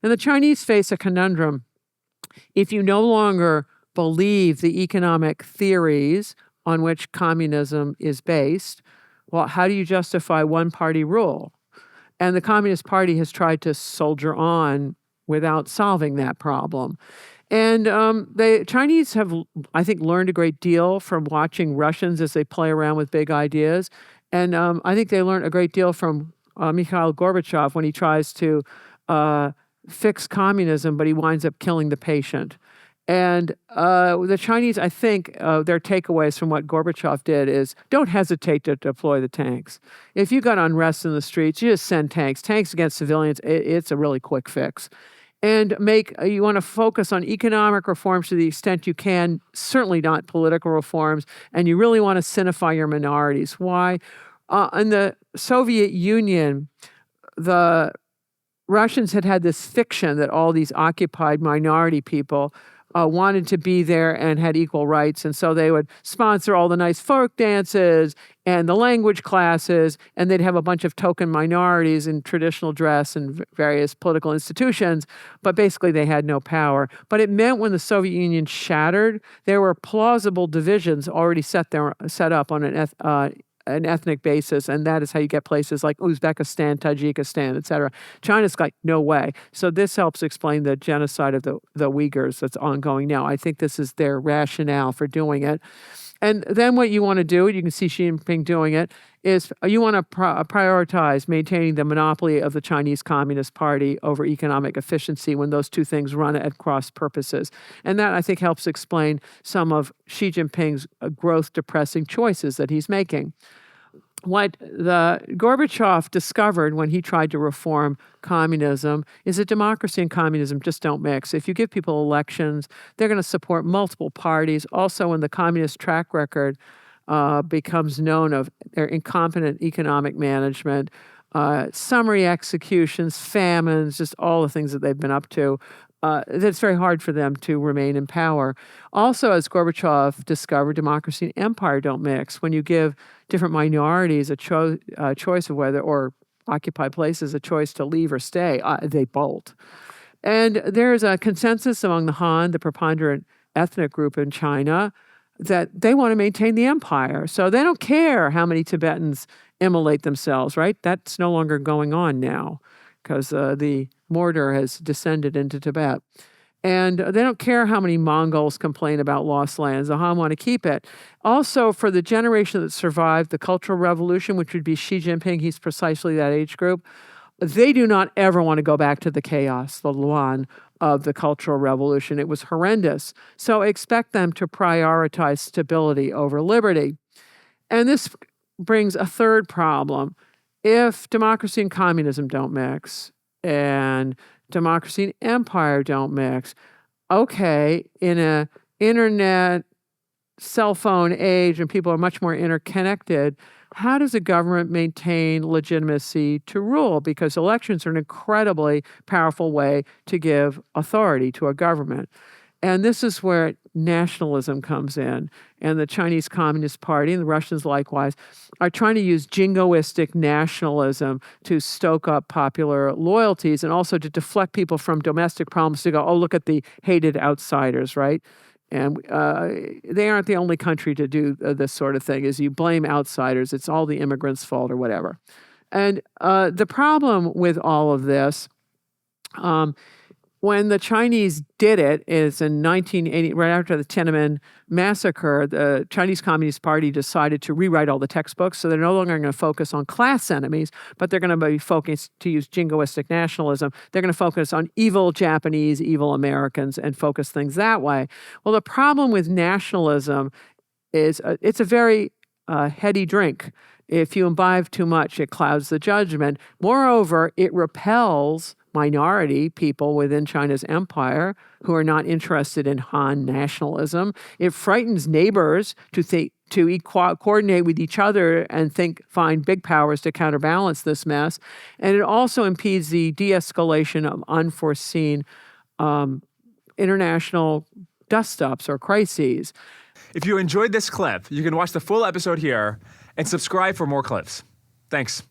And the Chinese face a conundrum. If you no longer believe the economic theories on which communism is based, well, how do you justify one-party rule? And the Communist Party has tried to soldier on without solving that problem. And the Chinese have, I think, learned a great deal from watching Russians as they play around with big ideas. And I think they learned a great deal from Mikhail Gorbachev when he tries to fix communism, but he winds up killing the patient. And the Chinese, I think, their takeaways from what Gorbachev did is don't hesitate to deploy the tanks. If you got unrest in the streets, you just send tanks. Tanks against civilians, it's a really quick fix. And you want to focus on economic reforms to the extent you can, certainly not political reforms, and you really want to sinify your minorities. Why? In the Soviet Union, the Russians had this fiction that all these occupied minority people wanted to be there and had equal rights. And so they would sponsor all the nice folk dances and the language classes, and they'd have a bunch of token minorities in traditional dress and various political institutions, but basically they had no power. But it meant when the Soviet Union shattered, there were plausible divisions already set up on an ethnic basis, and that is how you get places like Uzbekistan, Tajikistan, et cetera. China's like, no way. So this helps explain the genocide of the Uyghurs that's ongoing now. I think this is their rationale for doing it. And then what you want to do, you can see Xi Jinping doing it, is you want to prioritize maintaining the monopoly of the Chinese Communist Party over economic efficiency when those two things run at cross purposes. And that, I think, helps explain some of Xi Jinping's growth-depressing choices that he's making. What the Gorbachev discovered when he tried to reform communism is that democracy and communism just don't mix. If you give people elections, they're going to support multiple parties. Also, when the communist track record becomes known of their incompetent economic management, summary executions, famines, just all the things that they've been up to, it's very hard for them to remain in power. Also, as Gorbachev discovered, democracy and empire don't mix. When you give different minorities a choice of whether, or occupied places, a choice to leave or stay, they bolt. And there's a consensus among the Han, the preponderant ethnic group in China, that they want to maintain the empire. So they don't care how many Tibetans immolate themselves, right? That's no longer going on now because the mortar has descended into Tibet. And they don't care how many Mongols complain about lost lands. The Han want to keep it. Also, for the generation that survived the Cultural Revolution, which would be Xi Jinping, he's precisely that age group, they do not ever want to go back to the chaos, the Luan of the Cultural Revolution. It was horrendous. So expect them to prioritize stability over liberty. And this brings a third problem. If democracy and communism don't mix, and democracy and empire don't mix, okay, in an internet, cell phone age, and people are much more interconnected, how does a government maintain legitimacy to rule? Because elections are an incredibly powerful way to give authority to a government. And this is where nationalism comes in. And the Chinese Communist Party, and the Russians likewise, are trying to use jingoistic nationalism to stoke up popular loyalties and also to deflect people from domestic problems to go, oh, look at the hated outsiders, right? And they aren't the only country to do this sort of thing, is you blame outsiders. It's all the immigrants' fault or whatever. And the problem with all of this, when the Chinese did it, is in 1980, right after the Tiananmen massacre, the Chinese Communist Party decided to rewrite all the textbooks. So they're no longer going to focus on class enemies, but they're going to be focused, to use jingoistic nationalism, they're going to focus on evil Japanese, evil Americans, and focus things that way. Well, the problem with nationalism is it's a very heady drink. If you imbibe too much, it clouds the judgment. Moreover, it repels minority people within China's empire who are not interested in Han nationalism. It frightens neighbors to coordinate with each other and find big powers to counterbalance this mess. And it also impedes the de-escalation of unforeseen international dust-ups or crises. If you enjoyed this clip, you can watch the full episode here and subscribe for more clips. Thanks.